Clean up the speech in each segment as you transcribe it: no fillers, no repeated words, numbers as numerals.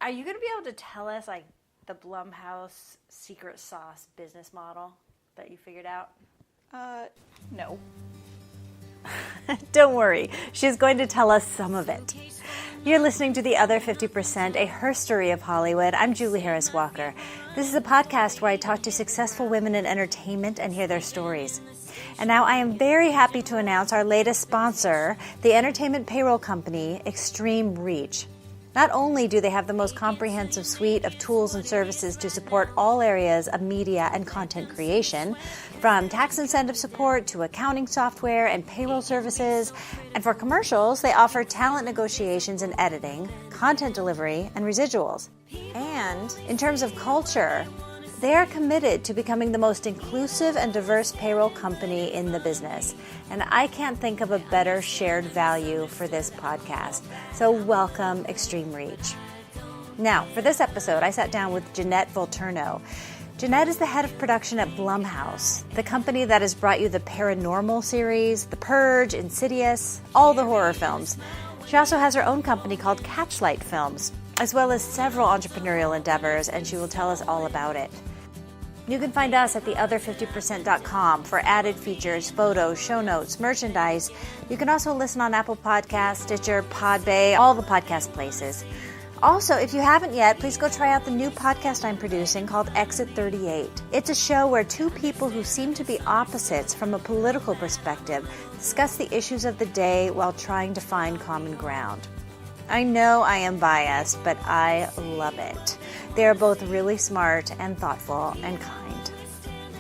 Are you going to be able to tell us, like, the Blumhouse secret sauce business model that you figured out? No. Don't worry. She's going to tell us some of it. You're listening to The Other 50%, a herstory of Hollywood. I'm Julie Harris Walker. This is a podcast where I talk to successful women in entertainment and hear their stories. And now I am very happy to announce our latest sponsor, the entertainment payroll company, Extreme Reach. Not only do they have the most comprehensive suite of tools and services to support all areas of media and content creation, from tax incentive support to accounting software and payroll services, and for commercials, they offer talent negotiations and editing, content delivery, and residuals. And in terms of culture, they are committed to becoming the most inclusive and diverse payroll company in the business. And I can't think of a better shared value for this podcast. So welcome, Extreme Reach. Now, for this episode, I sat down with Jeanette Volturno. Jeanette is the head of production at Blumhouse, the company that has brought you the Paranormal series, The Purge, Insidious, all the horror films. She also has her own company called Catchlight Films, as well as several entrepreneurial endeavors, and she will tell us all about it. You can find us at theother50%.com for added features, photos, show notes, merchandise. You can also listen on Apple Podcasts, Stitcher, Podbay, all the podcast places. Also, if you haven't yet, please go try out the new podcast I'm producing called Exit 38. It's a show where two people who seem to be opposites from a political perspective discuss the issues of the day while trying to find common ground. I know I am biased, but I love it. They are both really smart and thoughtful and kind.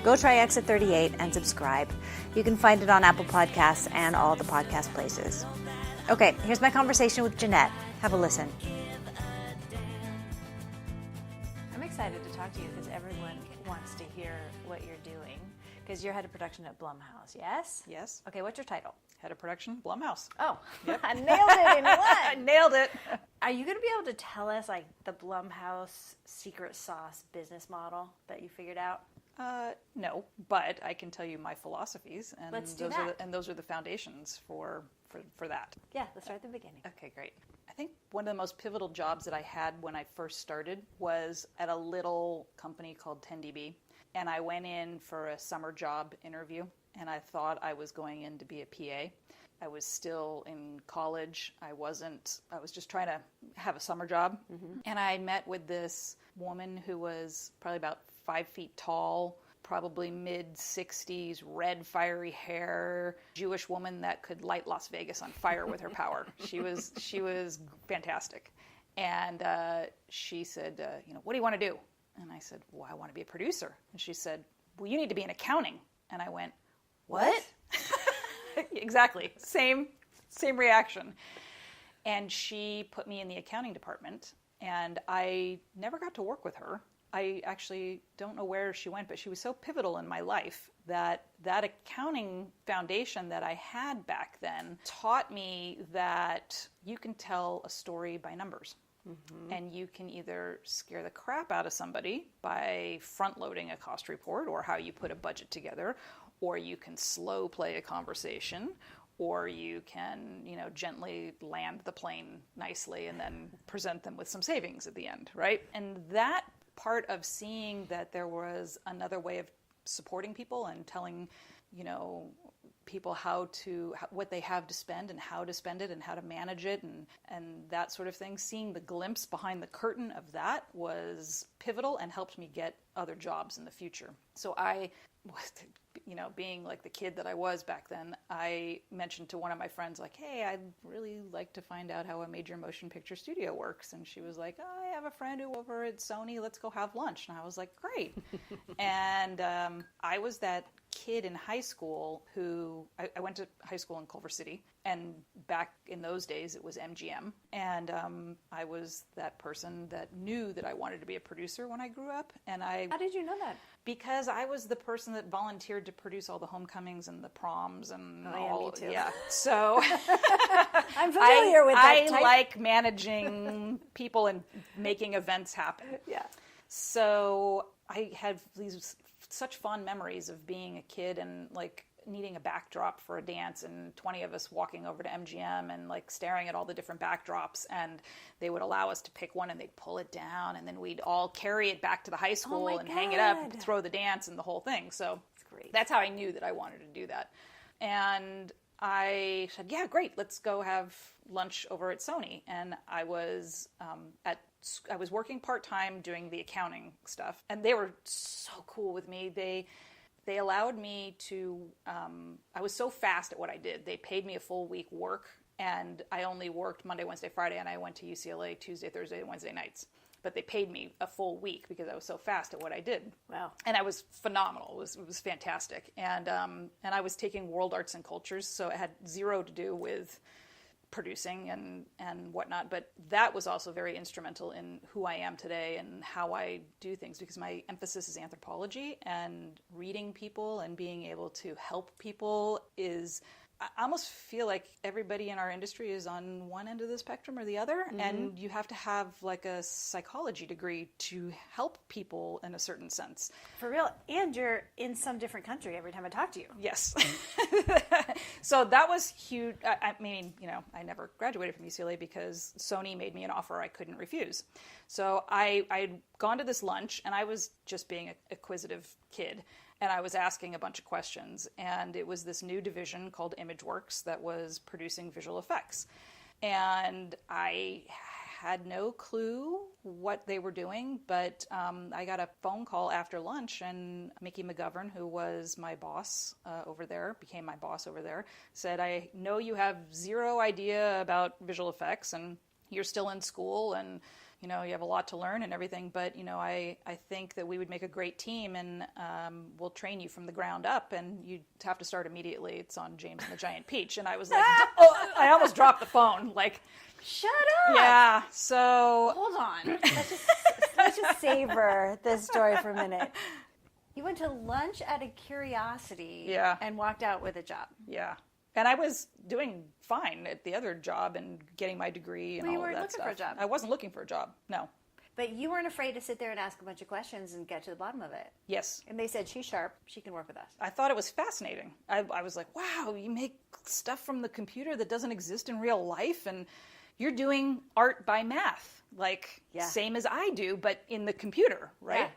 Go try Exit 38 and subscribe. You can find it on Apple Podcasts and all the podcast places. Okay, here's my conversation with Jeanette. Have a listen. I'm excited to talk to you because everyone wants to hear what you're doing. Because you're head of production at Blumhouse, yes? Yes. Okay, what's your title? Head of production, Blumhouse. Oh, yep. I nailed it in one. I nailed it. Are you going to be able to tell us, like, the Blumhouse secret sauce business model that you figured out? No, but I can tell you my philosophies, and Let's do those that. those are the foundations for that. Yeah, let's start at the beginning. Okay, great. I think one of the most pivotal jobs that I had when I first started was at a little company called 10dB. And I went in for a summer job interview, and I thought I was going in to be a PA. I was still in college. I was just trying to have a summer job. Mm-hmm. And I met with this woman who was probably about 5 feet tall, probably mid-60s, red fiery hair, Jewish woman that could light Las Vegas on fire with her power. She was fantastic. And she said, what do you want to do? And I said, well, I want to be a producer. And she said, well, you need to be in accounting. And I went, what? Exactly. Same reaction. And she put me in the accounting department, and I never got to work with her. I actually don't know where she went, but she was so pivotal in my life that accounting foundation that I had back then taught me that you can tell a story by numbers. Mm-hmm. And you can either scare the crap out of somebody by front-loading a cost report or how you put a budget together, or you can slow play a conversation, or you can, gently land the plane nicely and then present them with some savings at the end, right? And that part of seeing that there was another way of supporting people and telling, people what they have to spend and how to spend it and how to manage it and that sort of thing. Seeing the glimpse behind the curtain of that was pivotal and helped me get other jobs in the future. So I, being like the kid that I was back then, I mentioned to one of my friends, like, hey, I'd really like to find out how a major motion picture studio works. And she was like, I have a friend who over at Sony, let's go have lunch. And I was like, great. And I was that kid in high school who, I went to high school in Culver City, and back in those days it was MGM, and I was that person that knew that I wanted to be a producer when I grew up. And How did you know that? Because I was the person that volunteered to produce all the homecomings and the proms and all. Me too. Yeah, so I'm familiar with that I like managing people and making events happen. Yeah. So I had these such fond memories of being a kid and like needing a backdrop for a dance, and 20 of us walking over to MGM and like staring at all the different backdrops, and they would allow us to pick one and they'd pull it down, and then we'd all carry it back to the high school and hang it up, and throw the dance and the whole thing. So that's how I knew that I wanted to do that. And I said, yeah, great, let's go have lunch over at Sony. And I was working part-time doing the accounting stuff, and they were so cool with me. They allowed me to, I was so fast at what I did. They paid me a full week work, and I only worked Monday, Wednesday, Friday, and I went to UCLA Tuesday, Thursday, and Wednesday nights. But they paid me a full week because I was so fast at what I did. Wow. And I was phenomenal. It was fantastic. And I was taking world arts and cultures, so it had zero to do with producing and whatnot. But that was also very instrumental in who I am today and how I do things, because my emphasis is anthropology, and reading people and being able to help people is... I almost feel like everybody in our industry is on one end of the spectrum or the other, and you have to have like a psychology degree to help people in a certain sense. For real, and you're in some different country every time I talk to you. Yes. So that was huge. I mean, I never graduated from UCLA because Sony made me an offer I couldn't refuse. So I'd gone to this lunch, and I was just being an acquisitive kid. And I was asking a bunch of questions, and it was this new division called ImageWorks that was producing visual effects. And I had no clue what they were doing, but I got a phone call after lunch, and Mickey McGovern, who was my boss over there, became my boss over there, said, I know you have zero idea about visual effects, and you're still in school, and you have a lot to learn and everything, but, I think that we would make a great team, and we'll train you from the ground up, and you have to start immediately. It's on James and the Giant Peach. And I was like, I almost dropped the phone. Like, shut up. Yeah, so. Hold on. Let's just savor this story for a minute. You went to lunch at a Curiosity and walked out with a job. Yeah. And I was doing fine at the other job and getting my degree and all of that stuff. You weren't looking for a job. I wasn't looking for a job, no. But you weren't afraid to sit there and ask a bunch of questions and get to the bottom of it. Yes. And they said, she's sharp, she can work with us. I thought it was fascinating. I was like, wow, you make stuff from the computer that doesn't exist in real life, and you're doing art by math, like same as I do, but in the computer, right? Yeah.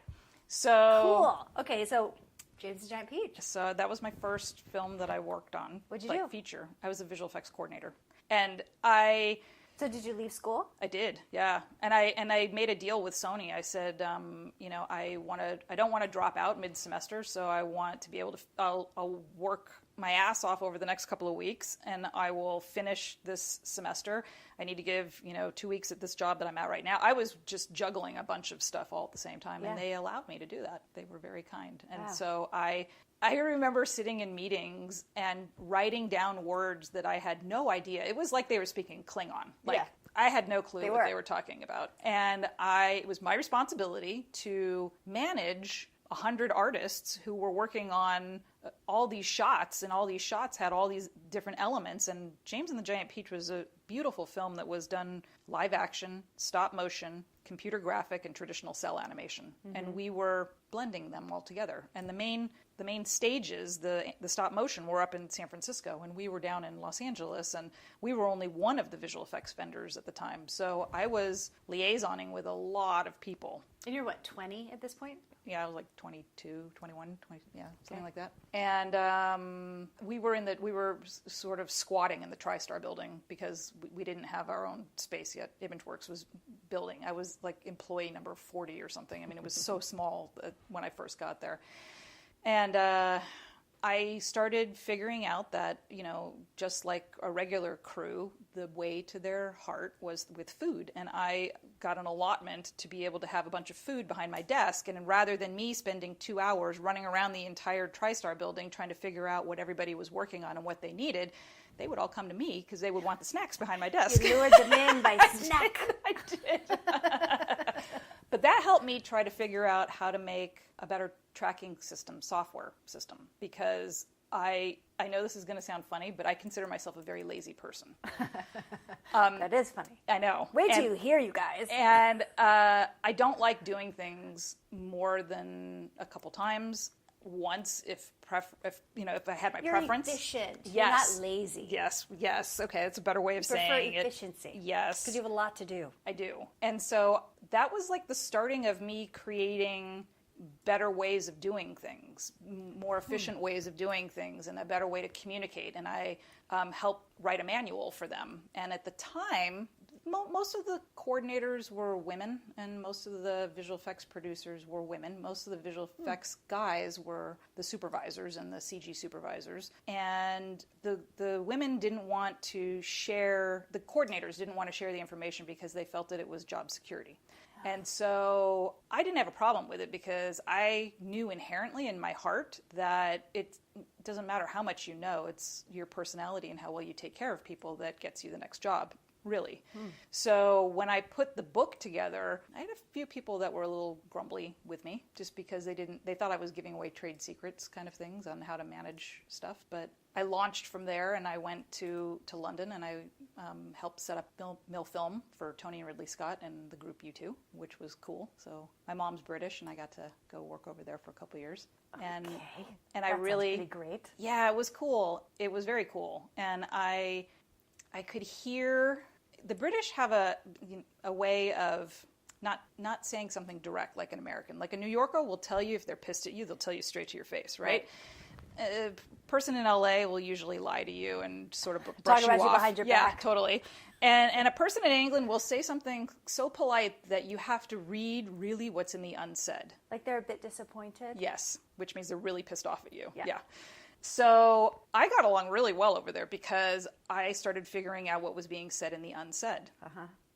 So cool. Okay, so James and the Giant Peach. So that was my first film that I worked on. What'd you do? Feature. I was a visual effects coordinator. And So did you leave school? I did, yeah. And I made a deal with Sony. I said, I don't want to drop out mid-semester, so I want to be able to, I'll work my ass off over the next couple of weeks, and I will finish this semester. I need to give, 2 weeks at this job that I'm at right now. I was just juggling a bunch of stuff all at the same time, and they allowed me to do that. They were very kind. And so I remember sitting in meetings and writing down words that I had no idea. It was like they were speaking Klingon. I had no clue what they were talking about. And it was my responsibility to manage 100 artists who were working on all these shots, and all these shots had all these different elements. And James and the Giant Peach was a beautiful film that was done live action, stop motion, computer graphic, and traditional cell animation. Mm-hmm. And we were blending them all together. And the main stages, the stop motion, were up in San Francisco, and we were down in Los Angeles, and we were only one of the visual effects vendors at the time. So I was liaisoning with a lot of people. And you're what, 20 at this point? Yeah, I was like 22, 21, 20, something like that. And we were sort of squatting in the TriStar building because we didn't have our own space yet. ImageWorks was building. I was like employee number 40 or something. I mean, it was so small when I first got there. And I started figuring out that, just like a regular crew, the way to their heart was with food. And I got an allotment to be able to have a bunch of food behind my desk. And rather than me spending 2 hours running around the entire TriStar building trying to figure out what everybody was working on and what they needed, they would all come to me because they would want the snacks behind my desk. You lured them in by snack. I did. But that helped me try to figure out how to make a better tracking software system, because I know this is going to sound funny, but I consider myself a very lazy person. That is funny. I know. Wait till you hear, you guys. And I don't like doing things more than a couple times. once if I had my You're preference. Efficient. Yes. You're not lazy. Yes. Okay, that's a better way of saying it. Efficiency. Yes. Because you have a lot to do. I do. And so that was like the starting of me creating better ways of doing things, more efficient ways of doing things, and a better way to communicate. And I helped write a manual for them. And at the time, most of the coordinators were women, and most of the visual effects producers were women. Most of the visual effects guys were the supervisors and the CG supervisors. And the women didn't want to share, the coordinators didn't want to share the information because they felt that it was job security. And so I didn't have a problem with it because I knew inherently in my heart that it doesn't matter how much you know, it's your personality and how well you take care of people that gets you the next job. Really. So when I put the book together, I had a few people that were a little grumbly with me just because they thought I was giving away trade secrets kind of things on how to manage stuff. But I launched from there and I went to London and I helped set up Mill Film for Tony and Ridley Scott and the group U2, which was cool. So my mom's British and I got to go work over there for a couple of years. And that I really, sounds pretty great. Yeah, it was cool. It was very cool. And I could hear the British have a way of not saying something direct like an American. Like a New Yorker will tell you if they're pissed at you, they'll tell you straight to your face, right? A person in LA will usually lie to you and sort of brush Talk about you you off. behind your Yeah, back. totally. And a person in England will say something so polite that you have to read really what's in the unsaid. Like they're a bit disappointed? Yes, which means they're really pissed off at you. Yeah. So I got along really well over there because I started figuring out what was being said in the unsaid.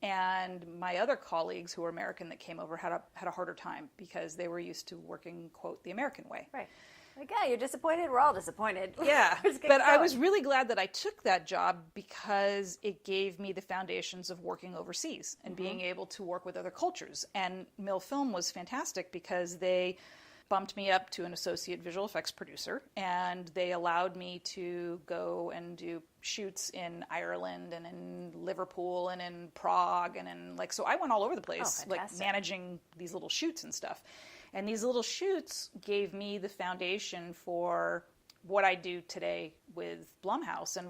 And my other colleagues who were American that came over had a harder time because they were used to working, quote, the American way. Right. Like, yeah, you're disappointed. We're all disappointed. Yeah, Let's get but I going. was really glad that I took that job because it gave me the foundations of working overseas and being able to work with other cultures. And Mill Film was fantastic because they bumped me up to an associate visual effects producer, and they allowed me to go and do shoots in Ireland and in Liverpool and in Prague and so I went all over the place, like managing these little shoots and stuff. And these little shoots gave me the foundation for what I do today with Blumhouse and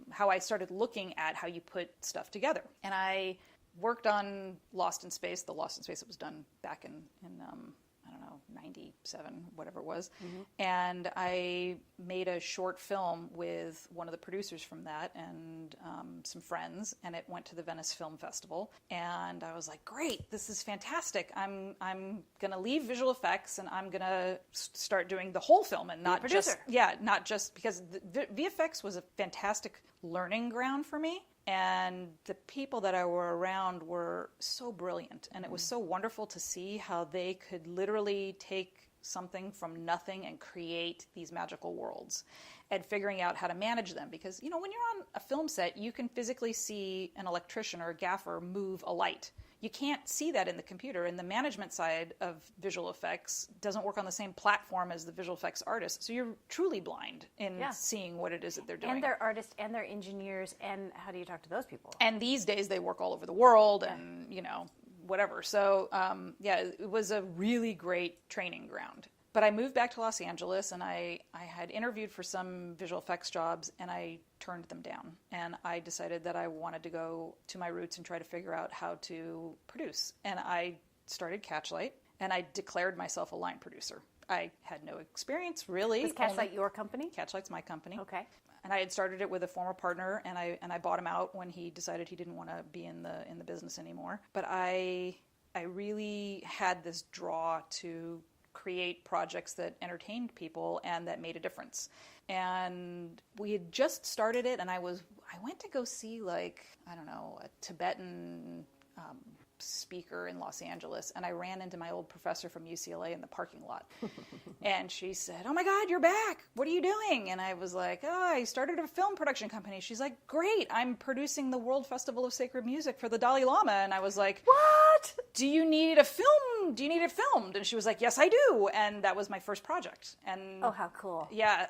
how I started looking at how you put stuff together. And I worked on Lost in Space, the Lost in Space that was done back in I don't know, 97, whatever it was. And I made a short film with one of the producers from that and some friends, and it went to the Venice Film Festival. And I was like, great, this is fantastic. I'm going to leave visual effects and I'm going to start doing the whole film and not just because the VFX was a fantastic learning ground for me. And the people that I were around were so brilliant. And it was so wonderful to see how they could literally take something from nothing and create these magical worlds and figuring out how to manage them. Because, when you're on a film set, you can physically see an electrician or a gaffer move a light. You can't see that in the computer, and the management side of visual effects doesn't work on the same platform as the visual effects artist. So you're truly blind in seeing what it is that they're doing. And they're artists and they're engineers, and how do you talk to those people? And these days they work all over the world and, whatever. So, it was a really great training ground. But I moved back to Los Angeles, and I had interviewed for some visual effects jobs, and I turned them down. And I decided that I wanted to go to my roots and try to figure out how to produce. And I started Catchlight, and I declared myself a line producer. I had no experience, really. Is Catchlight your company? Catchlight's my company. Okay. And I had started it with a former partner, and I bought him out when he decided he didn't want to be in the business anymore. But I really had this draw to create projects that entertained people and that made a difference. And we had just started it, and I went to go see a Tibetan speaker in Los Angeles, and I ran into my old professor from UCLA in the parking lot. And she said, "Oh my God, you're back. What are you doing?" And I was like, "Oh, I started a film production company." She's like, "Great, I'm producing the World Festival of Sacred Music for the Dalai Lama." And I was like, "What? Do you need a film? Do you need it filmed?" And she was like, "Yes, I do." And that was my first project. And oh, how cool. Yeah,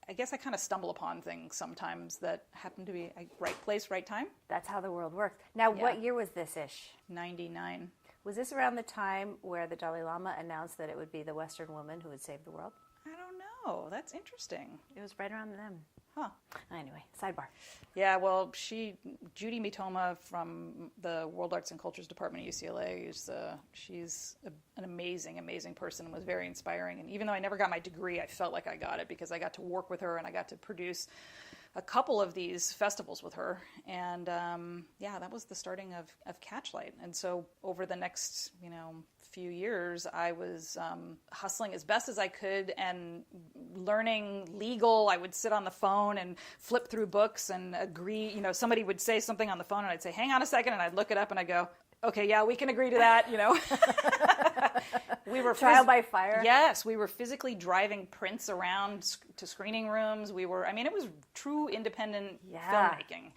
I guess I kind of stumble upon things sometimes that happen to be right place, right time. That's how the world works. Now, what year was this-ish? 99. Was this around the time where the Dalai Lama announced that it would be the Western woman who would save the world? I don't know. That's interesting. It was right around then. Huh. Anyway, sidebar. Yeah, well, Judy Mitoma from the World Arts and Cultures Department at UCLA, she's an amazing, amazing person and was very inspiring. And even though I never got my degree, I felt like I got it because I got to work with her and I got to produce a couple of these festivals with her. And that was the starting of Catchlight. And so over the next, few years, I was hustling as best as I could and learning legal. I would sit on the phone and flip through books and agree. Somebody would say something on the phone and I'd say, hang on a second. And I'd look it up and I'd go, okay, yeah, we can agree to that, We were trial by fire. Yes, we were physically driving prints around to screening rooms. It was true independent filmmaking.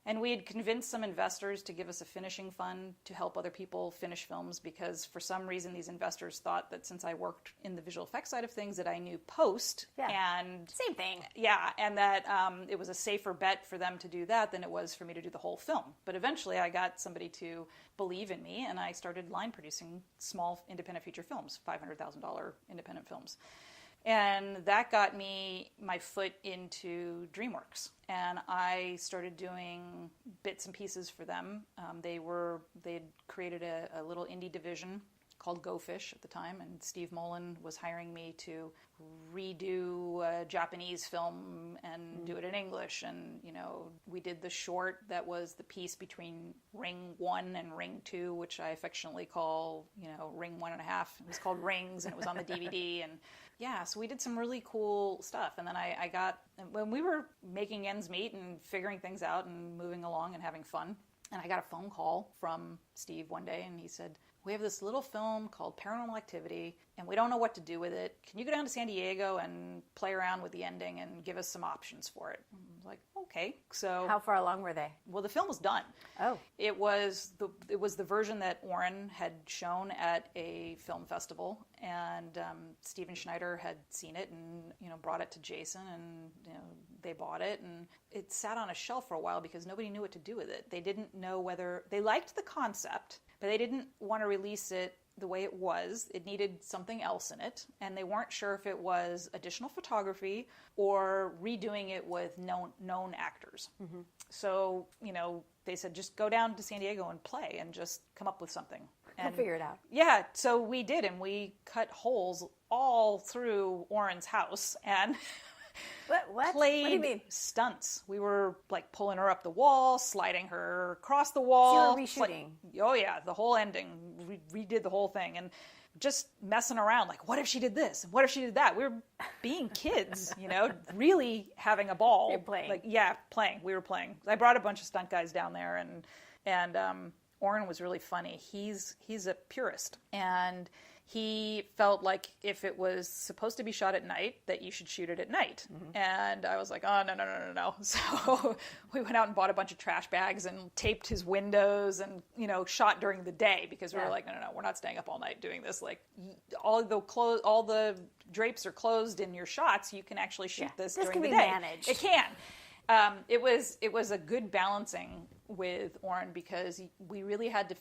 And we had convinced some investors to give us a finishing fund to help other people finish films because for some reason these investors thought that since I worked in the visual effects side of things that I knew post. And same thing. Yeah, and that it was a safer bet for them to do that than it was for me to do the whole film. But eventually I got somebody to believe in me and I started line producing small independent feature films, $500,000 independent films. And that got me my foot into DreamWorks. And I started doing bits and pieces for them. They'd created a little indie division called Go Fish at the time, and Steve Mullen was hiring me to redo a Japanese film and do it in English. And, we did the short that was the piece between Ring 1 and Ring 2, which I affectionately call, Ring 1.5. It was called Rings, and it was on the DVD. And yeah, so we did some really cool stuff. And then when we were making ends meet and figuring things out and moving along and having fun, and I got a phone call from Steve one day, and he said, we have this little film called Paranormal Activity, and we don't know what to do with it. Can you go down to San Diego and play around with the ending and give us some options for it? And I was like, okay. So how far along were they? Well, the film was done. Oh. It was the version that Oren had shown at a film festival, and Steven Schneider had seen it and brought it to Jason, and they bought it, and it sat on a shelf for a while because nobody knew what to do with it. They didn't know whether they liked the concept, but they didn't want to release it the way it was. It needed something else in it, and they weren't sure if it was additional photography or redoing it with known actors. Mm-hmm. So, they said, just go down to San Diego and play and just come up with something. And figure it out. Yeah, so we did, and we cut holes all through Oren's house and what? played What do you mean? Stunts. We were like pulling her up the wall, sliding her across the wall. So you were reshooting? Oh yeah, the whole ending. We redid the whole thing and just messing around. Like, what if she did this? And what if she did that? We were being kids, really having a ball. You're playing. Playing. We were playing. I brought a bunch of stunt guys down there, and Oren was really funny. He's a purist, and he felt like if it was supposed to be shot at night, that you should shoot it at night. Mm-hmm. And I was like, oh, no. So we went out and bought a bunch of trash bags and taped his windows and, shot during the day because we were like, no, we're not staying up all night doing this. Like, all the drapes are closed in your shots. You can actually shoot this during the day. This can be managed. It can. It was a good balancing with Oren because we really had to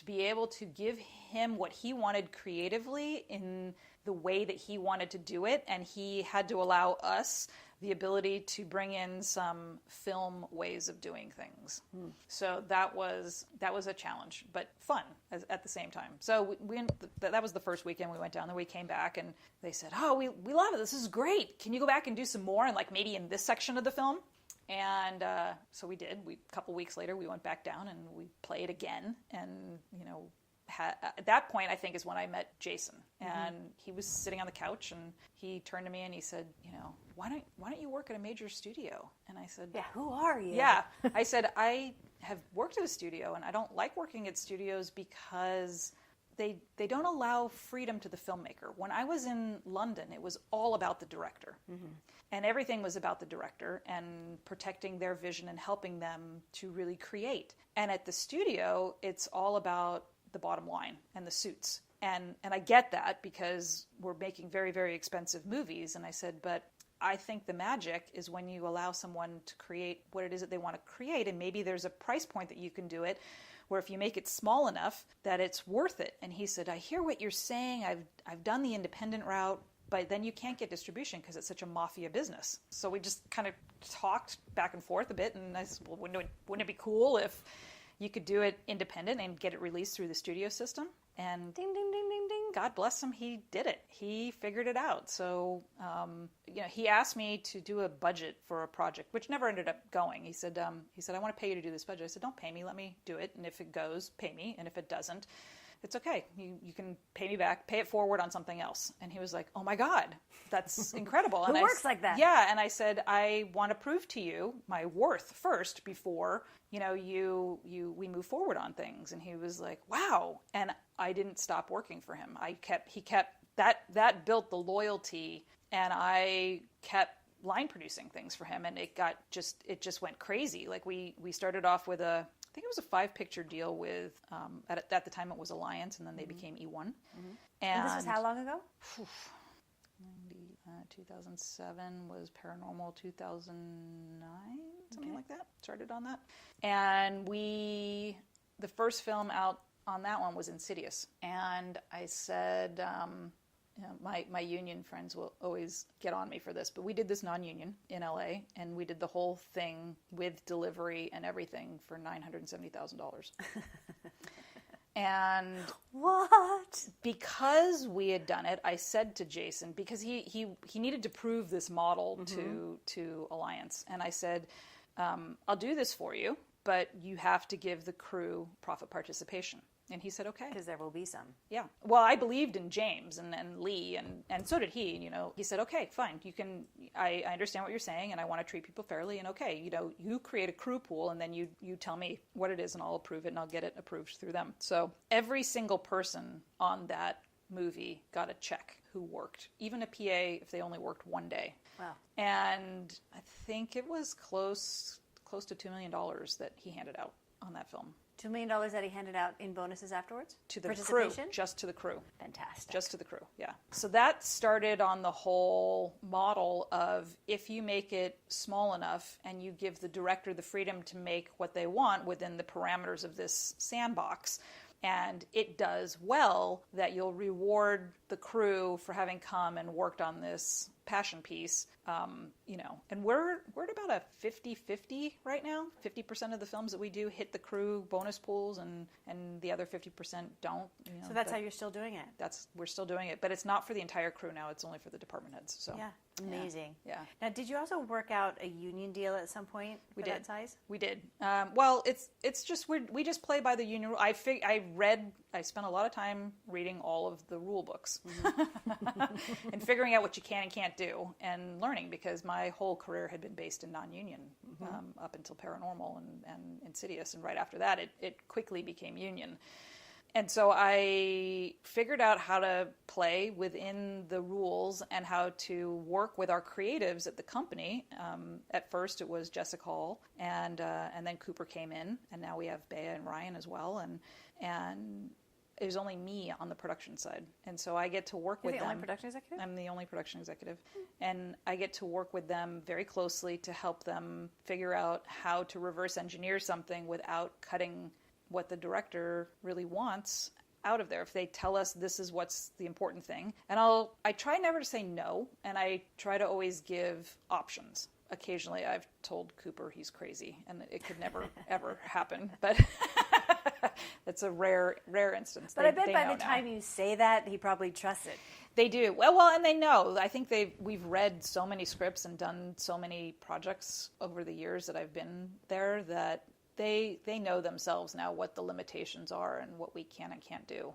be able to give him what he wanted creatively in the way that he wanted to do it, and he had to allow us the ability to bring in some film ways of doing things. So that was a challenge, but fun at the same time. So that was the first weekend we went down there. We came back and they said, oh, we love it. This is great. Can you go back and do some more? And like maybe in this section of the film? And so we did. A couple weeks later, we went back down and we played again. And, at that point, I think, is when I met Jason. And he was sitting on the couch and he turned to me and he said, why don't you work at a major studio? And I said, yeah, who are you? Yeah. I said, I have worked at a studio and I don't like working at studios because they don't allow freedom to the filmmaker. When I was in London, it was all about the director. Mm-hmm. And everything was about the director and protecting their vision and helping them to really create. And at the studio, it's all about the bottom line and the suits. And I get that because we're making very, very expensive movies. And I said, but I think the magic is when you allow someone to create what it is that they want to create. And maybe there's a price point that you can do it where if you make it small enough that it's worth it. And he said, I hear what you're saying. I've done the independent route, but then you can't get distribution because it's such a mafia business. So we just kind of talked back and forth a bit, and I said, well, wouldn't it be cool if you could do it independent and get it released through the studio system? And ding, ding, ding, ding, ding, God bless him, he did it. He figured it out. So, he asked me to do a budget for a project, which never ended up going. He said, I want to pay you to do this budget. I said, don't pay me, let me do it. And if it goes, pay me. And if it doesn't, it's okay. You can pay me back, pay it forward on something else. And he was like, oh my God, that's incredible. Who works like that? Yeah. And I said, I want to prove to you my worth first before, we move forward on things. And he was like, wow. And I didn't stop working for him. He kept that built the loyalty, and I kept line producing things for him. And it just went crazy. Like we started off with I think it was a 5-picture deal with, at the time it was Alliance, and then they became E1. Mm-hmm. And this was how long ago? 2007 was Paranormal, 2009, something like that. Started on that. And the first film out on that one was Insidious. And I said, my union friends will always get on me for this, but we did this non-union in LA, and we did the whole thing with delivery and everything for $970,000. And what? Because we had done it, I said to Jason, because he needed to prove this model to Alliance, and I said, I'll do this for you, but you have to give the crew profit participation. And he said, okay. Because there will be some. Yeah. Well, I believed in James and Lee, and so did he. He said, okay, fine. You can. I understand what you're saying, and I want to treat people fairly. And okay, you create a crew pool, and then you tell me what it is, and I'll approve it, and I'll get it approved through them. So every single person on that movie got a check who worked, even a PA if they only worked one day. Wow. And I think it was close to $2 million that he handed out on that film. $2 million that he handed out in bonuses afterwards? To the crew, just to the crew. Fantastic. Just to the crew, yeah. So that started on the whole model of, if you make it small enough and you give the director the freedom to make what they want within the parameters of this sandbox, and it does well, that you'll reward the crew for having come and worked on this passion piece, and we're at about a 50-50 right now. 50% of the films that we do hit the crew bonus pools, and the other 50% don't. So that's how you're still doing it? We're still doing it, but it's not for the entire crew now. It's only for the department heads. So yeah, amazing. Yeah. Now, did you also work out a union deal at some point for that size? We did. Well, it's just we just play by the union rule. I spent a lot of time reading all of the rule books and figuring out what you can and can't do, and learning, because my whole career had been based in non-union up until Paranormal and Insidious, and right after that it quickly became union. And so I figured out how to play within the rules and how to work with our creatives at the company. At first it was Jessica Hall, and then Cooper came in, and now we have Bea and Ryan as well, and it was only me on the production side. And so I get to work with them. You're the only production executive? I'm the only production executive. And I get to work with them very closely to help them figure out how to reverse engineer something without cutting what the director really wants out of there. If they tell us this is what's the important thing. And I try never to say no, and I try to always give options. Occasionally I've told Cooper he's crazy, and it could never, ever happen. But it's a rare instance. But I bet by the time you say that, he probably trusts it. They do. Well, and they know. I think we've read so many scripts and done so many projects over the years that I've been there, that they know themselves now what the limitations are and what we can and can't do.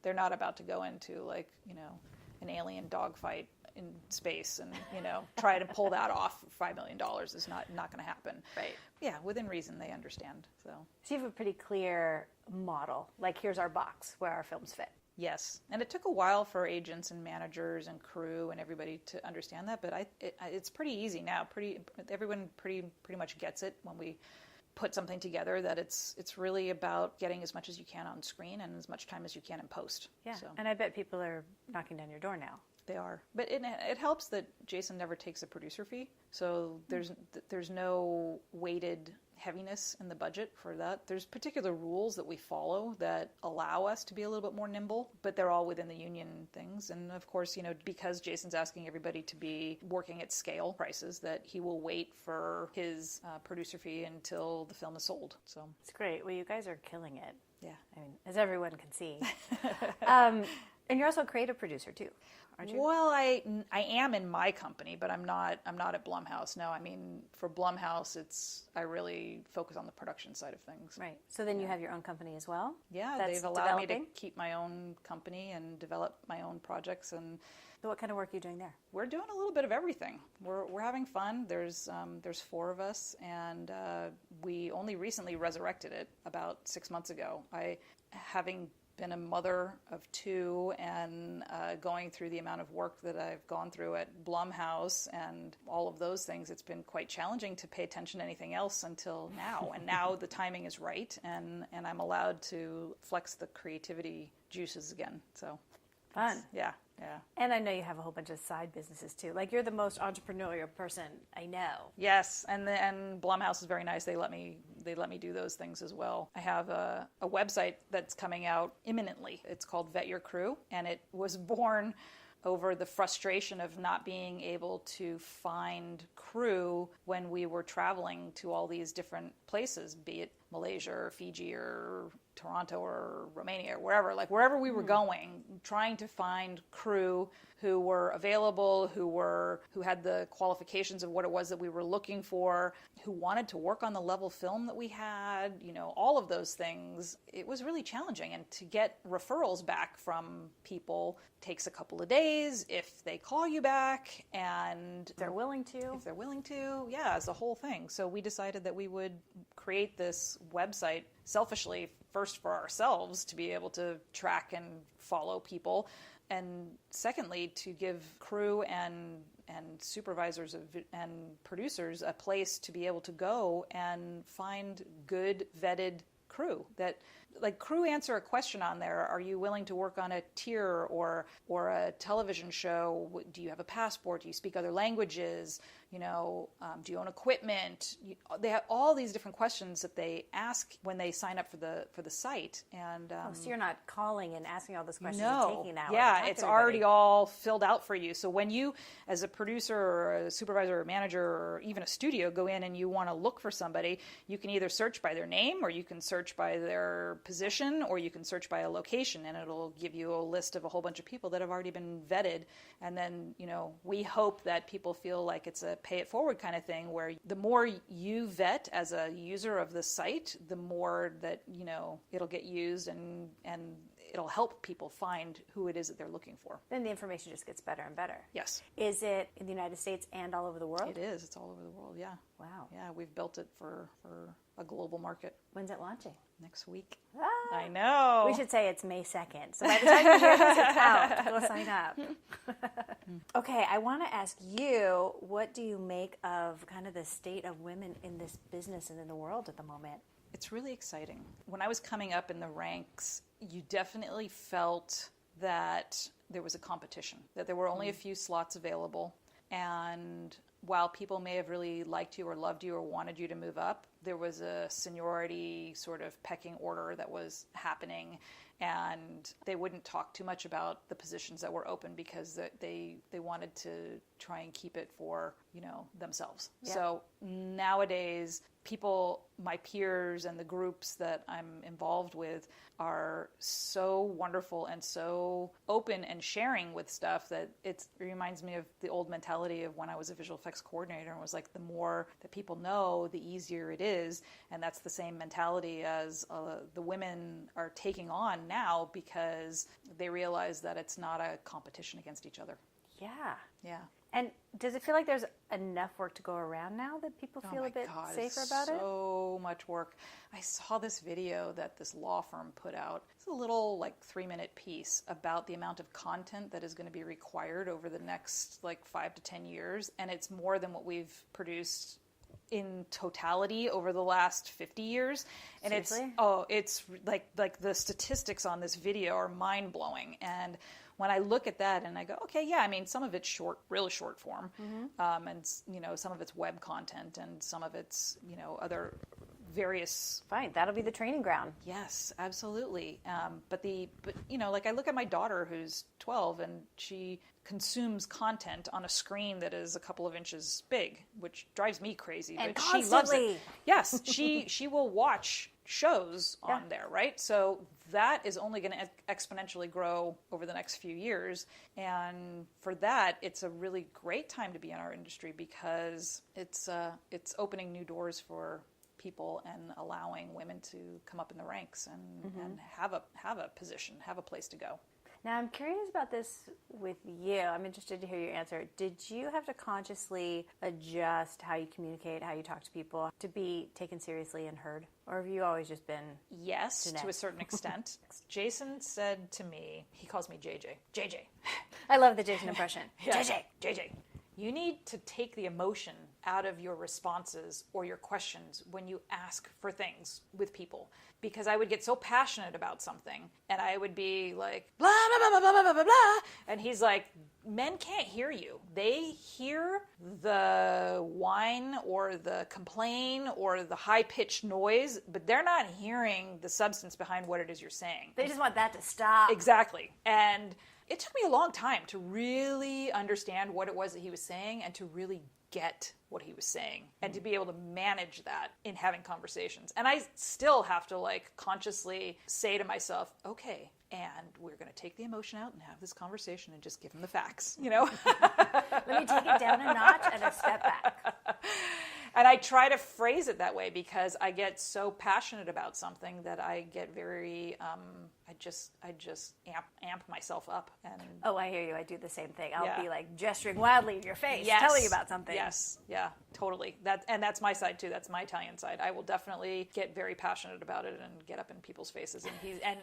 They're not about to go into an alien dogfight in space and try to pull that off for $5 million. Is not going to happen. Right. Yeah, within reason, they understand. So you have a pretty clear model. Like, here's our box where our films fit. Yes, and it took a while for agents and managers and crew and everybody to understand that, but it's pretty easy now. Everyone pretty much gets it when we put something together, that it's really about getting as much as you can on screen and as much time as you can in post. Yeah, so. And I bet people are knocking down your door now. They are, but it helps that Jason never takes a producer fee, so there's no weighted heaviness in the budget for that. There's particular rules that we follow that allow us to be a little bit more nimble, but they're all within the union things. And of course, because Jason's asking everybody to be working at scale prices, that he will wait for his producer fee until the film is sold. So it's great. Well, you guys are killing it. Yeah. I mean, as everyone can see. And you're also a creative producer too, aren't you? Well, I am in my company, but I'm not at Blumhouse. No, I mean, for Blumhouse, I really focus on the production side of things. Right. So then you have your own company as well? Yeah, they've allowed me to keep my own company and develop my own projects. And so what kind of work are you doing there? we're doing a little bit of everything. We're having fun. There's 4 of us, and we only recently resurrected it about 6 months ago. Having been a mother of 2 and going through the amount of work that I've gone through at Blumhouse and all of those things, it's been quite challenging to pay attention to anything else until now. And now the timing is right, and I'm allowed to flex the creativity juices again. So fun. Yeah. And I know you have a whole bunch of side businesses too. Like, you're the most entrepreneurial person I know. Yes, and Blumhouse is very nice. They let me do those things as well. I have a website that's coming out imminently. It's called Vet Your Crew, and it was born over the frustration of not being able to find crew when we were traveling to all these different places, be it Malaysia or Fiji or Toronto or Romania or wherever we were going, trying to find crew who were available, who had the qualifications of what it was that we were looking for, who wanted to work on the level film that we had, all of those things. It was really challenging, and to get referrals back from people takes a couple of days if they call you back, and if they're willing to, yeah, it's the whole thing. So we decided that we would create this website selfishly, first for ourselves to be able to track and follow people, and secondly to give crew and supervisors and producers a place to be able to go and find good vetted crew. That, like, crew answer a question on there: are you willing to work on a tier or a television show? Do you have a passport? Do you speak other languages? Do you own equipment? They have all these different questions that they ask when they sign up for the site. And so you're not calling and asking all those questions no, and taking an hour. Yeah, it's already all filled out for you. So when you, as a producer or a supervisor or manager or even a studio, go in and you want to look for somebody, you can either search by their name, or you can search by their position, or you can search by a location, and it'll give you a list of a whole bunch of people that have already been vetted. And then, we hope that people feel like it's a pay it forward kind of thing, where the more you vet as a user of the site, the more that, it'll get used and it'll help people find who it is that they're looking for. Then the information just gets better and better. Yes. Is it in the United States and all over the world? It is. It's all over the world, yeah. Wow. Yeah, we've built it for a global market. When's it launching? Next week. Ah, I know. We should say it's May 2nd. So by the time you hear this, it's out. Go sign up. Okay, I want to ask you, what do you make of kind of the state of women in this business and in the world at the moment? It's really exciting. When I was coming up in the ranks, you definitely felt that there was a competition, that there were only a few slots available. And while people may have really liked you or loved you or wanted you to move up, there was a seniority sort of pecking order that was happening, and they wouldn't talk too much about the positions that were open because they wanted to try and keep it for, themselves. Yeah. So nowadays, people, my peers and the groups that I'm involved with, are so wonderful and so open and sharing with stuff that it reminds me of the old mentality of when I was a visual effects coordinator, and was like, the more that people know, the easier it is. And that's the same mentality as the women are taking on now, because they realize that it's not a competition against each other. Yeah. Yeah. And does it feel like there's enough work to go around now that people feel a bit safer about it? So much work. I saw this video that this law firm put out. It's a little 3-minute piece about the amount of content that is going to be required over the next 5 to 10 years. And it's more than what we've produced in totality over the last 50 years. And Seriously? it's like the statistics on this video are mind-blowing. And when I look at that and I go, okay, yeah, I mean, some of it's short, really short form, and some of it's web content, and some of it's other various. Fine, that'll be the training ground. Yes, absolutely. But like I look at my daughter who's 12 and she consumes content on a screen that is a couple of inches big, which drives me crazy. And but constantly. She loves it. Yes, she will watch shows on there, right? So that is only going to exponentially grow over the next few years. And for that, it's a really great time to be in our industry because it's opening new doors for people and allowing women to come up in the ranks and have a position, have a place to go. Now, I'm curious about this with you. I'm interested to hear your answer. Did you have to consciously adjust how you communicate, how you talk to people to be taken seriously and heard? Or have you always just been Yes, Jeanette? To a certain extent. Jason said to me, he calls me JJ. JJ. I love the Jason impression. Yeah. JJ. You need to take the emotion out of your responses or your questions when you ask for things with people. Because I would get so passionate about something and I would be like, blah, blah, blah, blah, blah, blah, blah, blah. And he's like, men can't hear you. They hear the whine or the complain or the high-pitched noise, but they're not hearing the substance behind what it is you're saying. They just want that to stop. Exactly. And it took me a long time to really understand what it was that he was saying and to really get what he was saying and to be able to manage that in having conversations. And I still have to consciously say to myself, okay, and we're going to take the emotion out and have this conversation and just give him the facts, Let me take it down a notch and a step back. And I try to phrase it that way because I get so passionate about something that I get very, I just amp myself up. And oh, I hear you. I do the same thing. I'll be gesturing wildly in your face, telling you about something. Yes, yeah, totally. That's my side too. That's my Italian side. I will definitely get very passionate about it and get up in people's faces. And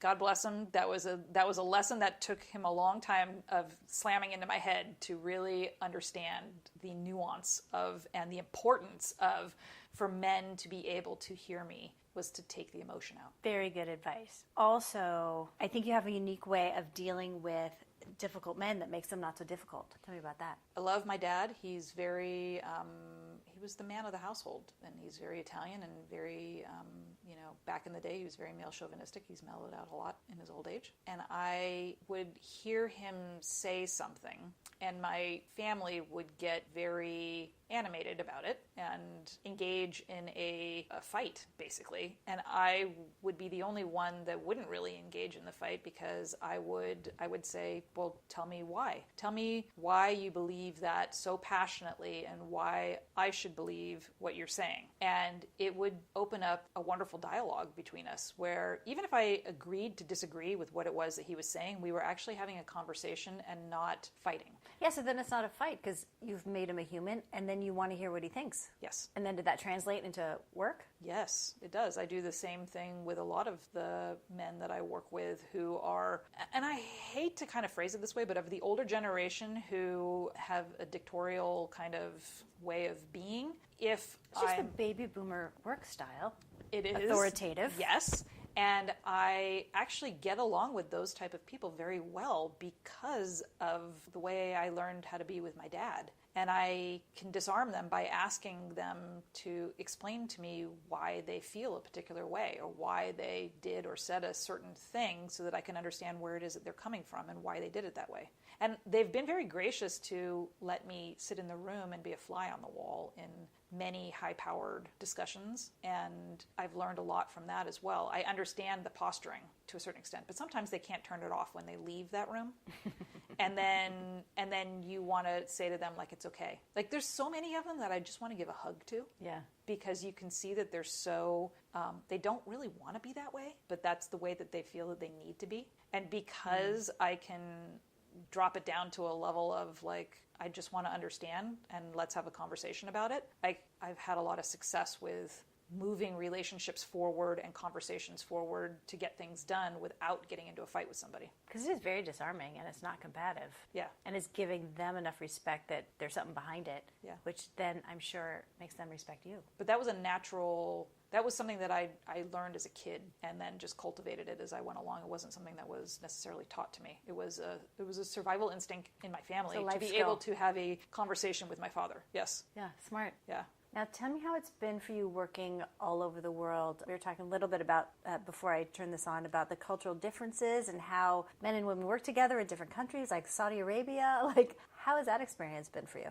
God bless him. That was a lesson that took him a long time of slamming into my head to really understand the nuance of and the importance of for men to be able to hear me was to take the emotion out. Very good advice. Also, I think you have a unique way of dealing with difficult men that makes them not so difficult. Tell me about that. I love my dad. He's very, he was the man of the household, and he's very Italian and very, back in the day, he was very male chauvinistic. He's mellowed out a lot in his old age. And I would hear him say something, and my family would get very animated about it and engage in a fight, basically. And I would be the only one that wouldn't really engage in the fight because I would say, well, tell me why. Tell me why you believe that so passionately and why I should believe what you're saying. And it would open up a wonderful dialogue between us where even if I agreed to disagree with what it was that he was saying, we were actually having a conversation and not fighting. Yeah, so then it's not a fight because you've made him a human and then you want to hear what he thinks. Yes. And then did that translate into work? Yes, it does. I do the same thing with a lot of the men that I work with who are, and I hate to kind of phrase it this way, but of the older generation who have a dictatorial kind of way of being. It's just the baby boomer work style. It is. Authoritative. Yes. And I actually get along with those type of people very well because of the way I learned how to be with my dad. And I can disarm them by asking them to explain to me why they feel a particular way or why they did or said a certain thing so that I can understand where it is that they're coming from and why they did it that way. And they've been very gracious to let me sit in the room and be a fly on the wall in many high-powered discussions, and I've learned a lot from that as well. I understand the posturing to a certain extent, but sometimes they can't turn it off when they leave that room. and then you want to say to them, it's okay. There's so many of them that I just want to give a hug to. Yeah. Because you can see that they're so, they don't really want to be that way, but that's the way that they feel that they need to be. And because I can drop it down to a level of I just want to understand and let's have a conversation about it. I've had a lot of success with moving relationships forward and conversations forward to get things done without getting into a fight with somebody. Because it is very disarming and it's not combative. Yeah. And it's giving them enough respect that there's something behind it, yeah. which then I'm sure makes them respect you. But that was something that I learned as a kid and then just cultivated it as I went along. It wasn't something that was necessarily taught to me. It was a survival instinct in my family to be able to have a conversation with my father. Yes. Yeah, smart. Yeah. Now, tell me how it's been for you working all over the world. We were talking a little bit about, before I turned this on, about the cultural differences and how men and women work together in different countries, like Saudi Arabia. Like, how has that experience been for you?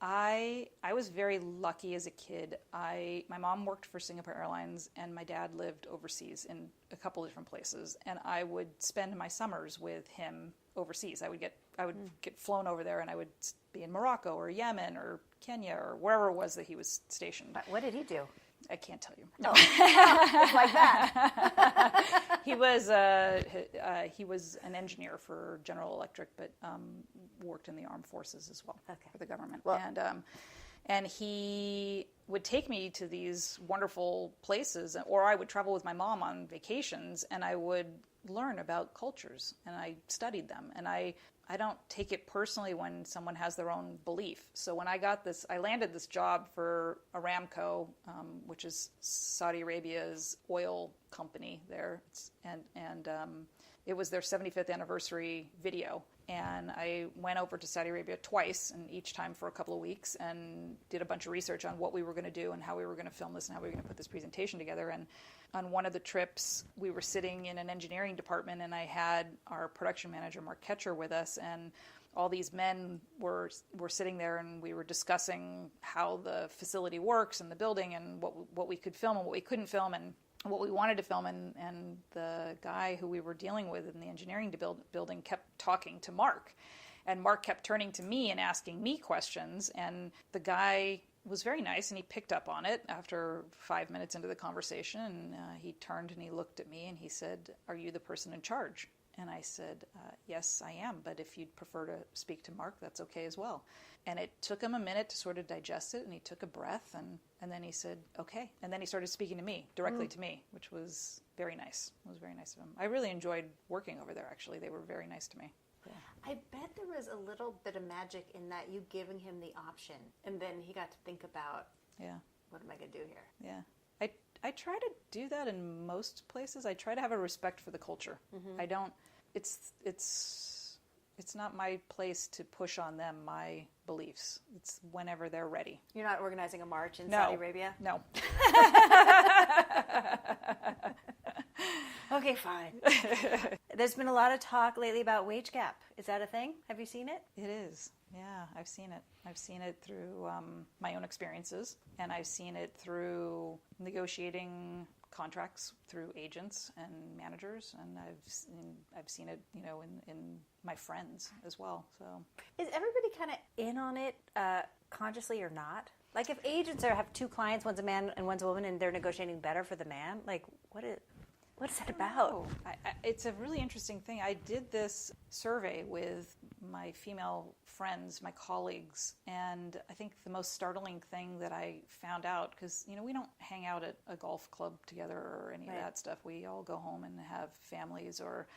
I was very lucky as a kid. My mom worked for Singapore Airlines, and my dad lived overseas in a couple of different places. And I would spend my summers with him overseas. I would get flown over there, and I would be in Morocco or Yemen or Kenya or wherever it was that he was stationed. What did he do? I can't tell you. No, it's like that. He was an engineer for General Electric, but worked in the armed forces as well for the government. Well, and he would take me to these wonderful places, or I would travel with my mom on vacations, and I would learn about cultures, and I studied them. And I don't take it personally when someone has their own belief. So when I landed this job for Aramco, which is Saudi Arabia's oil company there, and it was their 75th anniversary video. And I went over to Saudi Arabia twice, and each time for a couple of weeks, and did a bunch of research on what we were going to do and how we were going to film this and how we were going to put this presentation together. And on one of the trips, we were sitting in an engineering department, and I had our production manager, Mark Ketcher, with us, and all these men were sitting there, and we were discussing how the facility works and the building and what we could film and what we couldn't film and what we wanted to film. And the guy who we were dealing with in the engineering building kept talking to Mark, and Mark kept turning to me and asking me questions, and the guy was very nice, and he picked up on it after 5 minutes into the conversation, and he turned and he looked at me and he said, "Are you the person in charge?" And I said, "Yes, I am, but if you'd prefer to speak to Mark, that's okay as well." And it took him a minute to sort of digest it, and he took a breath, and then he said, "Okay." And then he started speaking to me, directly to me, which was very nice. It was very nice of him. I really enjoyed working over there, actually. They were very nice to me. Yeah. I bet there was a little bit of magic in that, you giving him the option, and then he got to think about, what am I going to do here? Yeah. I try to do that in most places. I try to have a respect for the culture. Mm-hmm. I don't. It's not my place to push on them my beliefs. It's whenever they're ready. You're not organizing a march in Saudi Arabia? No. Okay, fine. There's been a lot of talk lately about wage gap. Is that a thing? Have you seen it? It is. Yeah, I've seen it. I've seen it through my own experiences, and I've seen it through negotiating contracts through agents and managers, and I've seen it, in my friends as well. So, is everybody kind of in on it, consciously or not? Like, if agents have two clients, one's a man and one's a woman, and they're negotiating better for the man, like, what is that about? It's a really interesting thing. I did this survey with my female friends, my colleagues, and I think the most startling thing that I found out, because, we don't hang out at a golf club together or any of that stuff. We all go home and have families or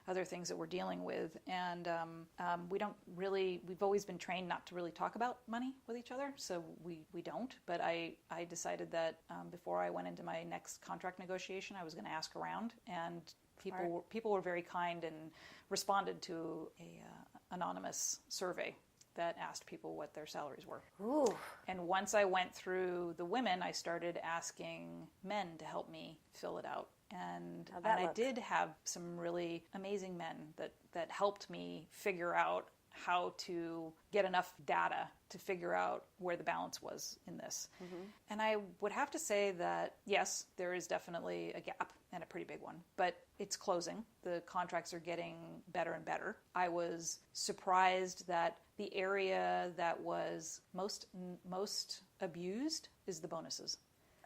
other things that we're dealing with, and we've always been trained not to really talk about money with each other, so we don't. But I decided that before I went into my next contract negotiation, I was going to ask around, and people were very kind and responded to a anonymous survey that asked people what their salaries were. Ooh. And once I went through the women, I started asking men to help me fill it out. And I did have some really amazing men that helped me figure out how to get enough data to figure out where the balance was in this. Mm-hmm. And I would have to say that, yes, there is definitely a gap, and a pretty big one, but it's closing. The contracts are getting better and better. I was surprised that the area that was most abused is the bonuses.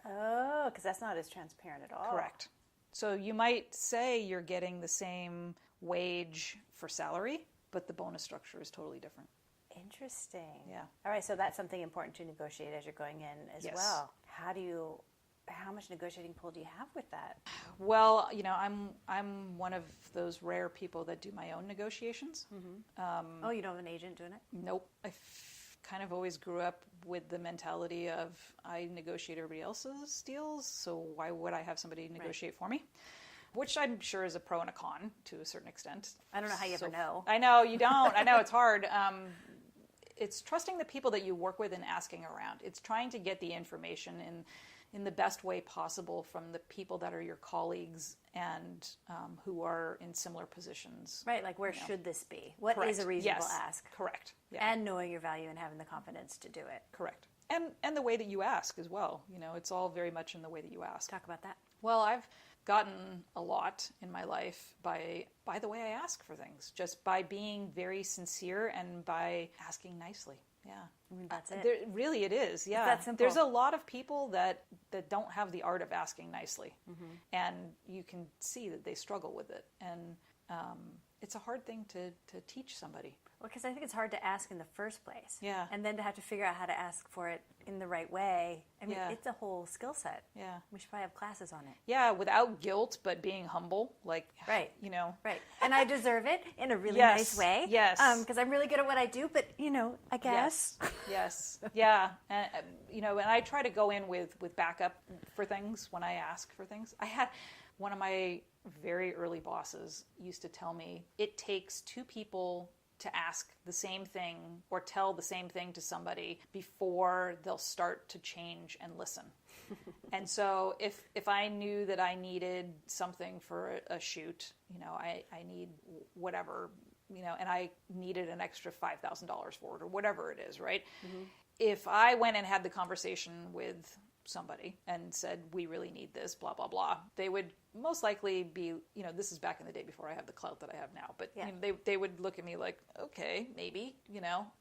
Oh, because that's not as transparent at all. Correct. So you might say you're getting the same wage for salary, but the bonus structure is totally different. Interesting. Yeah. All right, so that's something important to negotiate as you're going in as well. How much negotiating pull do you have with that? Well, I'm one of those rare people that do my own negotiations. Mm-hmm. You don't have an agent doing it? Nope. I kind of always grew up with the mentality of I negotiate everybody else's deals, so why would I have somebody negotiate for me? Which I'm sure is a pro and a con to a certain extent. I don't know how you ever know. I know, you don't. I know, it's hard. it's trusting the people that you work with and asking around. It's trying to get the information in the best way possible from the people that are your colleagues and who are in similar positions. Right, like where should this be? What is a reasonable ask? Correct. Yeah. And knowing your value and having the confidence to do it. Correct. And the way that you ask as well. It's all very much in the way that you ask. Talk about that. Well, I've gotten a lot in my life by the way I ask for things, just by being very sincere and by asking nicely. Yeah. I mean, that's it. Really, it is. Yeah. It's that simple. There's a lot of people that don't have the art of asking nicely. Mm-hmm. And you can see that they struggle with it. And it's a hard thing to teach somebody. Well, because I think it's hard to ask in the first place. Yeah. And then to have to figure out how to ask for it in the right way. I mean, Yeah. it's a whole skill set. Yeah. We should probably have classes on it. Yeah, without guilt, but being humble. Like, Right. Right. And I deserve it in a really Yes. nice way. Yes. Because I'm really good at what I do, but, I guess. Yes. Yeah. And, and I try to go in with backup for things when I ask for things. I had one of my very early bosses used to tell me it takes two people to ask the same thing or tell the same thing to somebody before they'll start to change and listen. And so if I knew that I needed something for a shoot, I need whatever, and I needed an extra $5,000 for it or whatever it is, right? Mm-hmm. If I went and had the conversation with somebody and said, we really need this, blah, blah, blah, they would most likely be, this is back in the day before I have the clout that I have now, but yeah. They would look at me like, okay, maybe,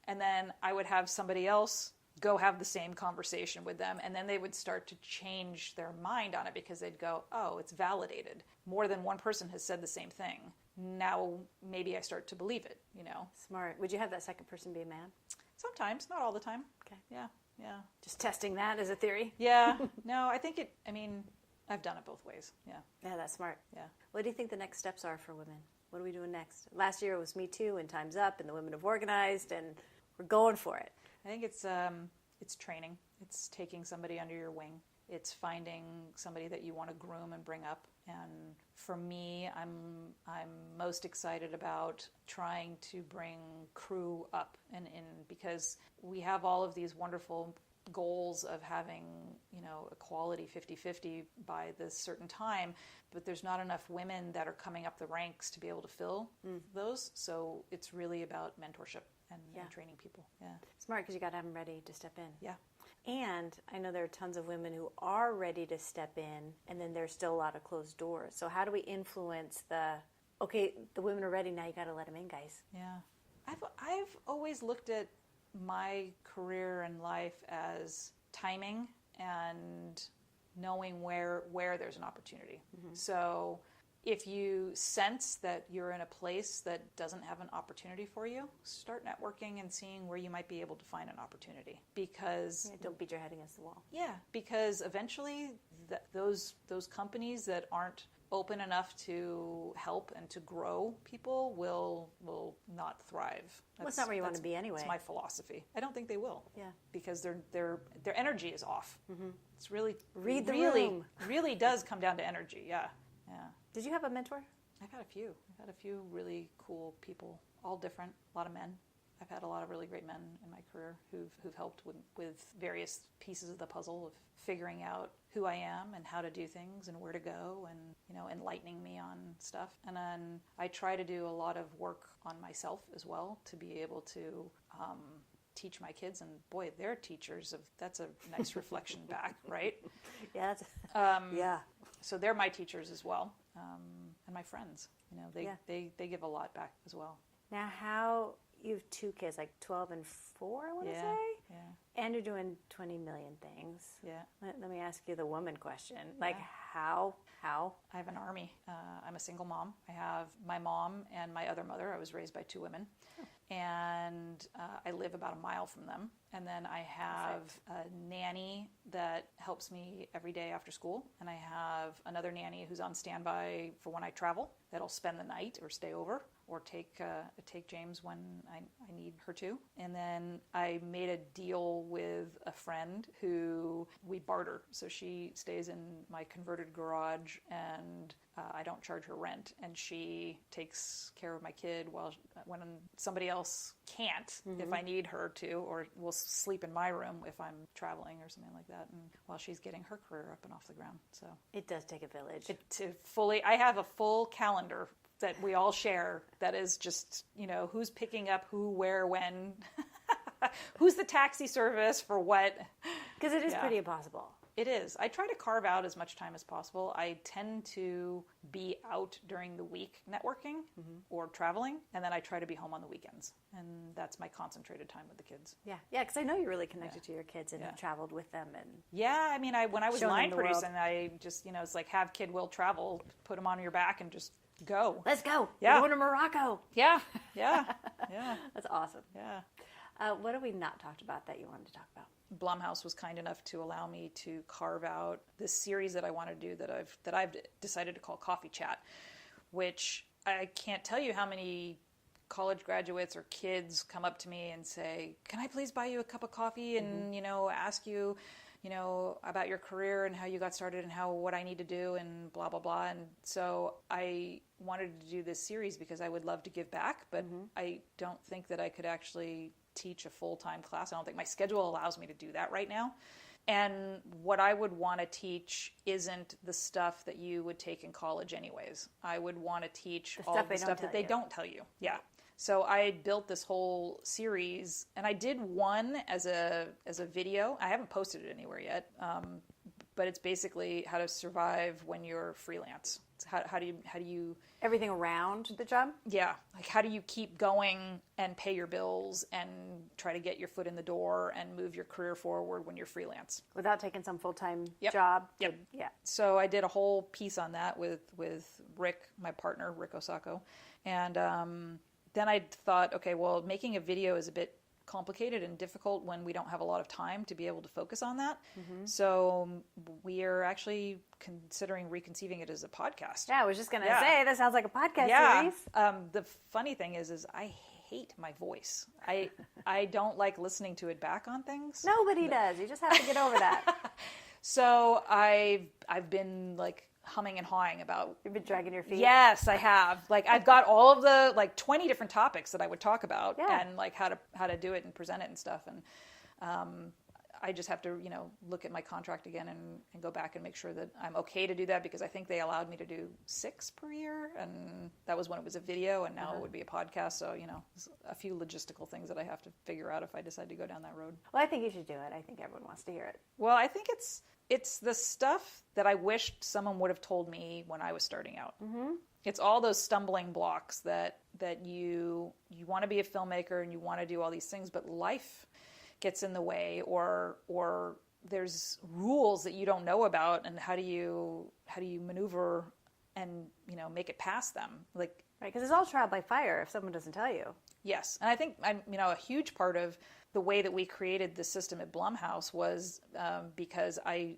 and then I would have somebody else go have the same conversation with them, and then they would start to change their mind on it because they'd go, oh, it's validated. More than one person has said the same thing. Now maybe I start to believe it, Smart. Would you have that second person be a man? Sometimes, not all the time. Okay. Yeah. Yeah. Just testing that as a theory? Yeah. No, I've done it both ways. Yeah. Yeah, that's smart. Yeah. What do you think the next steps are for women? What are we doing next? Last year it was Me Too and Time's Up and the women have organized and we're going for it. I think it's training. It's taking somebody under your wing. It's finding somebody that you want to groom and bring up. And for me, I'm most excited about trying to bring crew up and in, because we have all of these wonderful goals of having, equality 50-50 by this certain time, but there's not enough women that are coming up the ranks to be able to fill those. So it's really about mentorship and training people. Yeah. Smart, because you got to have them ready to step in. Yeah. And I know there are tons of women who are ready to step in, and then there's still a lot of closed doors. So how do we influence the women are ready, now you got to let them in, guys? Yeah. I've always looked at my career and life as timing and knowing where there's an opportunity. Mm-hmm. So if you sense that you're in a place that doesn't have an opportunity for you, start networking and seeing where you might be able to find an opportunity. Because don't beat your head against the wall. Yeah, because eventually those companies that aren't open enough to help and to grow people will not thrive. Well, it's not where you want to be anyway. That's my philosophy. I don't think they will. Yeah. Because their energy is off. Mm-hmm. It's really read the room. Really does come down to energy. Yeah. Yeah. Did you have a mentor? I've had a few really cool people, all different, a lot of men. I've had a lot of really great men in my career who've helped with various pieces of the puzzle of figuring out who I am and how to do things and where to go and, enlightening me on stuff. And then I try to do a lot of work on myself as well to be able to teach my kids. And boy, they're teachers. That's a nice reflection back, right? Yeah. Yeah. So they're my teachers as well. And my friends, they give a lot back as well. Now, how you have two kids, like 12 and 4, I want to say? Yeah. And you're doing 20 million things. Yeah. Let me ask you the woman question. Like, how? I have an army. I'm a single mom. I have my mom and my other mother. I was raised by two women. Oh. And I live about a mile from them. And then I have a nanny that helps me every day after school. And I have another nanny who's on standby for when I travel, that'll spend the night or stay over or take James when I need her to. And then I made a deal with a friend who we barter. So she stays in my converted garage and I don't charge her rent, and she takes care of my kid when somebody else can't, if I need her to, or will sleep in my room if I'm traveling or something like that, and while she's getting her career up and off the ground. So it does take a village. I have a full calendar that we all share that is just, who's picking up who, where, when, who's the taxi service for what. Because it is pretty impossible. It is. I try to carve out as much time as possible. I tend to be out during the week networking or traveling, and then I try to be home on the weekends. And that's my concentrated time with the kids. Yeah, because I know you're really connected to your kids and have traveled with them. And yeah, I mean, when I was line producing, I just, it's like have kid will travel, put them on your back and just go. Let's go. Yeah. We're going to Morocco. Yeah. That's awesome. Yeah. What have we not talked about that you wanted to talk about? Blumhouse was kind enough to allow me to carve out this series that I want to do that I've decided to call Coffee Chat, which I can't tell you how many college graduates or kids come up to me and say, "Can I please buy you a cup of coffee and ask you, about your career and how you got started and what I need to do and blah blah blah." And so I wanted to do this series because I would love to give back, but I don't think that I could actually teach a full-time class. I don't think my schedule allows me to do that right now. And what I would want to teach isn't the stuff that you would take in college anyways. I would want to teach all the stuff that they don't tell you. Yeah. So I built this whole series, and I did one as a video. I haven't posted it anywhere yet, but it's basically how to survive when you're freelance. How do you everything around the job? Yeah, like how do you keep going and pay your bills and try to get your foot in the door and move your career forward when you're freelance without taking some full-time job? Yep. Yeah. So I did a whole piece on that with Rick, my partner, Rick Osako, and then I thought, okay, well, making a video is a bit complicated and difficult when we don't have a lot of time to be able to focus on that. So we are actually considering reconceiving it as a podcast. Yeah, I was just going to say, that sounds like a podcast series. The funny thing is I hate my voice. I don't like listening to it back on things. Nobody does. You just have to get over that. So I've been like humming and hawing about. You've been dragging your feet. Yes, I have. Like I've got all of the 20 different topics that I would talk about and like how to do it and present it and stuff. And I just have to look at my contract again and go back and make sure that I'm okay to do that, because I think they allowed me to do 6 per year, and that was when it was a video, and now it would be a podcast. So there's a few logistical things that I have to figure out if I decide to go down that road. Well, I think you should do it. I think everyone wants to hear it. Well, I think it's the stuff that I wished someone would have told me when I was starting out. It's all those stumbling blocks that you want to be a filmmaker and you want to do all these things, but life gets in the way, or there's rules that you don't know about, and how do you maneuver and make it past them, like right, because it's all trial by fire if someone doesn't tell you. Yes, and I think a huge part of the way that we created the system at Blumhouse was because I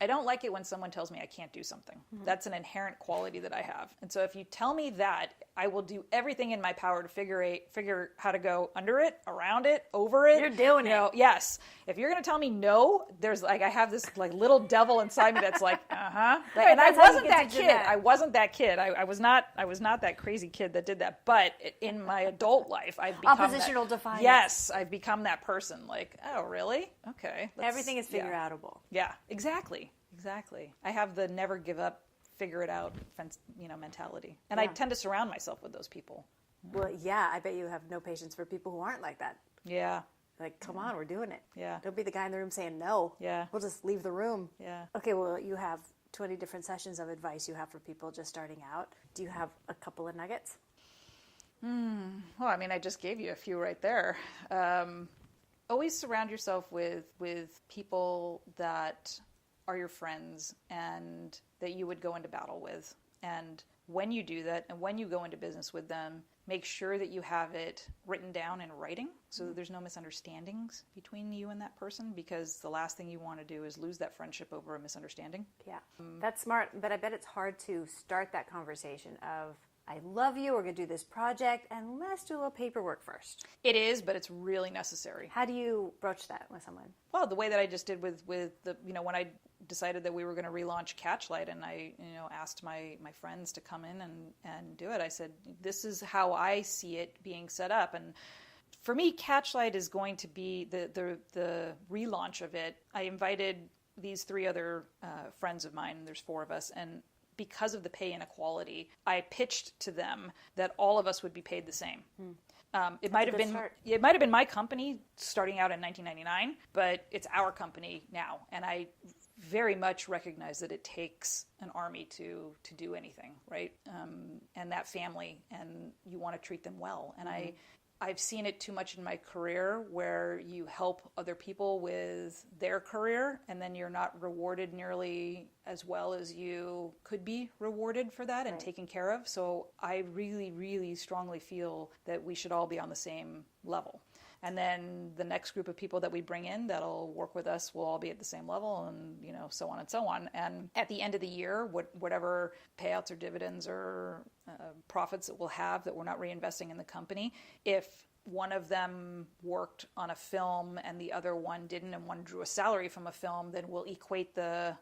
don't like it when someone tells me I can't do something. That's an inherent quality that I have. And so if you tell me that, I will do everything in my power to figure how to go under it, around it, over it. You're doing it. Yes. If you're going to tell me no, there's I have this little devil inside me that's like, uh-huh. Right, and I wasn't that kid. I wasn't that kid. I was not that crazy kid that did that. But in my adult life, I've become oppositional defiance. Yes, I've become that person. Like, oh, really? Okay. Everything is figure-outable. Yeah, exactly. I have the never give up, figure it out, mentality. And I tend to surround myself with those people. Well, yeah, I bet you have no patience for people who aren't like that. Yeah. Like, come on, we're doing it. Yeah. Don't be the guy in the room saying no. Yeah. We'll just leave the room. Yeah. Okay, well, you have 20 different sessions of advice you have for people just starting out. Do you have a couple of nuggets? Well, I just gave you a few right there. Always surround yourself with people that are your friends and that you would go into battle with. And when you do that, and when you go into business with them, make sure that you have it written down in writing so that there's no misunderstandings between you and that person, because the last thing you want to do is lose that friendship over a misunderstanding. Yeah, that's smart, but I bet it's hard to start that conversation of, I love you, we're going to do this project, and let's do a little paperwork first. It is, but it's really necessary. How do you broach that with someone? Well, the way that I just did with the, when I decided that we were going to relaunch Catchlight, and I asked my friends to come in and do it. I said, this is how I see it being set up. And for me, Catchlight is going to be the relaunch of it. I invited these 3 other friends of mine. There's 4 of us, and because of the pay inequality, I pitched to them that all of us would be paid the same. It might have been my company starting out in 1999, but it's our company now, and I very much recognize that it takes an army to do anything, right? And that family, and you want to treat them well. And I've seen it too much in my career where you help other people with their career and then you're not rewarded nearly as well as you could be rewarded for that and taken care of. So I really, really strongly feel that we should all be on the same level. And then the next group of people that we bring in that'll work with us will all be at the same level, and so on and so on. And at the end of the year, whatever payouts or dividends or profits that we'll have that we're not reinvesting in the company, if one of them worked on a film and the other one didn't, and one drew a salary from a film, then we'll equate the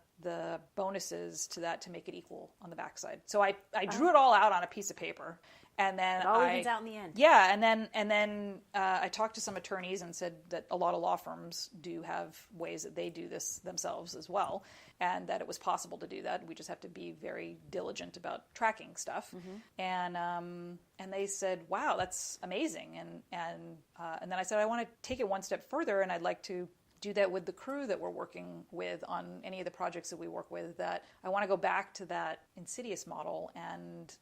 bonuses to that to make it equal on the backside. So I drew it all out on a piece of paper. And then it all evens out in the end. Yeah, and then I talked to some attorneys and said that a lot of law firms do have ways that they do this themselves as well, and that it was possible to do that. We just have to be very diligent about tracking stuff. And they said, "Wow, that's amazing." And then I said, "I want to take it one step further, and I'd like to do that with the crew that we're working with on any of the projects that we work with, that I want to go back to that Insidious model and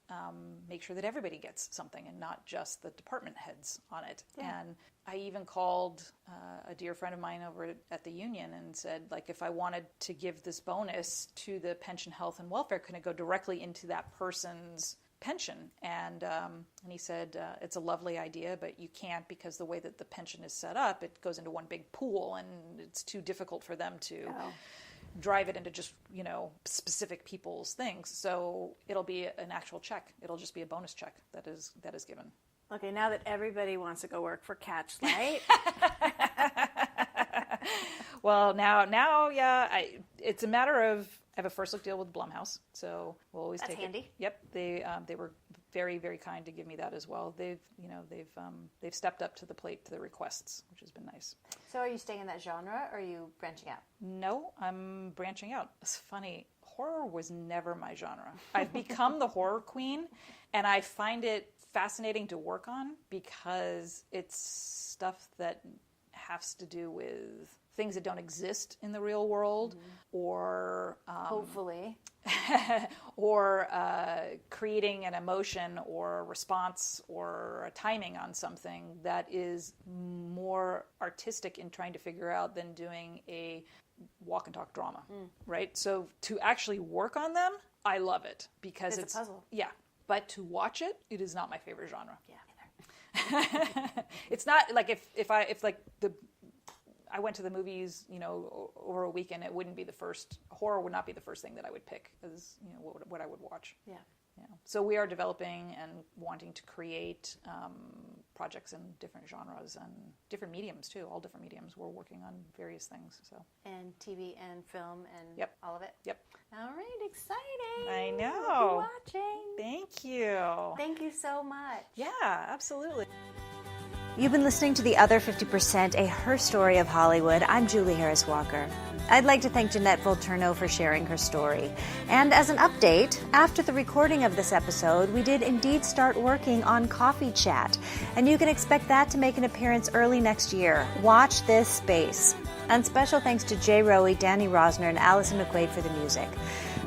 make sure that everybody gets something and not just the department heads on it." Yeah. And I even called a dear friend of mine over at the union and said, like, if I wanted to give this bonus to the pension, health, and welfare, can it go directly into that person's pension? And he said, it's a lovely idea, but you can't, because the way that the pension is set up, it goes into one big pool, and it's too difficult for them to drive it into just, specific people's things. So it'll be an actual check. It'll just be a bonus check that is given. Okay, now that everybody wants to go work for Catchlight. Well, now, yeah, it's a matter of, I have a first look deal with Blumhouse, so we'll always take it. That's handy. Yep, they were very, very kind to give me that as well. They've stepped up to the plate to the requests, which has been nice. So are you staying in that genre, or are you branching out? No, I'm branching out. It's funny. Horror was never my genre. I've become the horror queen, and I find it fascinating to work on because it's stuff that has to do with things that don't exist in the real world, or hopefully, or creating an emotion or a response or a timing on something that is more artistic in trying to figure out than doing a walk and talk drama, right? So to actually work on them, I love it because it's a puzzle. Yeah, but to watch it, it is not my favorite genre. Yeah, either. It's not like if I went to the movies, over a weekend, it wouldn't be horror would not be the first thing that I would pick as, what I would watch. Yeah. So we are developing and wanting to create projects in different genres and different mediums too, all different mediums. We're working on various things. So. And TV and film and all of it? Yep. All right, exciting. I know. Keep watching. Thank you. Thank you so much. Yeah, absolutely. You've been listening to The Other 50%, a Her Story of Hollywood. I'm Julie Harris Walker. I'd like to thank Jeanette Volturno for sharing her story. And as an update, after the recording of this episode, we did indeed start working on Coffee Chat. And you can expect that to make an appearance early next year. Watch this space. And special thanks to Jay Rowe, Danny Rosner, and Allison McQuaid for the music.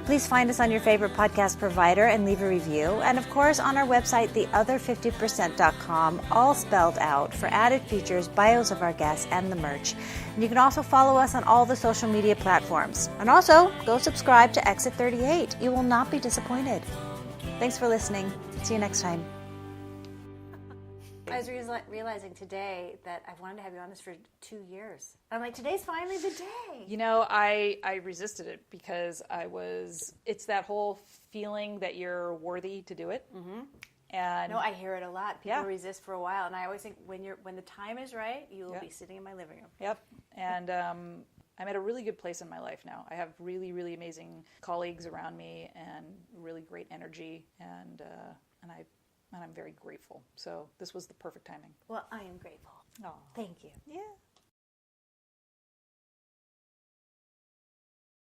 Please find us on your favorite podcast provider and leave a review. And of course, on our website, theother50%.com, all spelled out, for added features, bios of our guests, and the merch. And you can also follow us on all the social media platforms. And also, go subscribe to Exit 38. You will not be disappointed. Thanks for listening. See you next time. I was realizing today that I've wanted to have you on this for 2 years. I'm like, today's finally the day. I resisted it because it's that whole feeling that you're worthy to do it. Mm-hmm. And no, I hear it a lot. People resist for a while. And I always think when the time is right, you will be sitting in my living room. Yep. And I'm at a really good place in my life now. I have really, really amazing colleagues around me and really great energy, and I'm very grateful. So this was the perfect timing. Well, I am grateful. Oh, thank you. Yeah.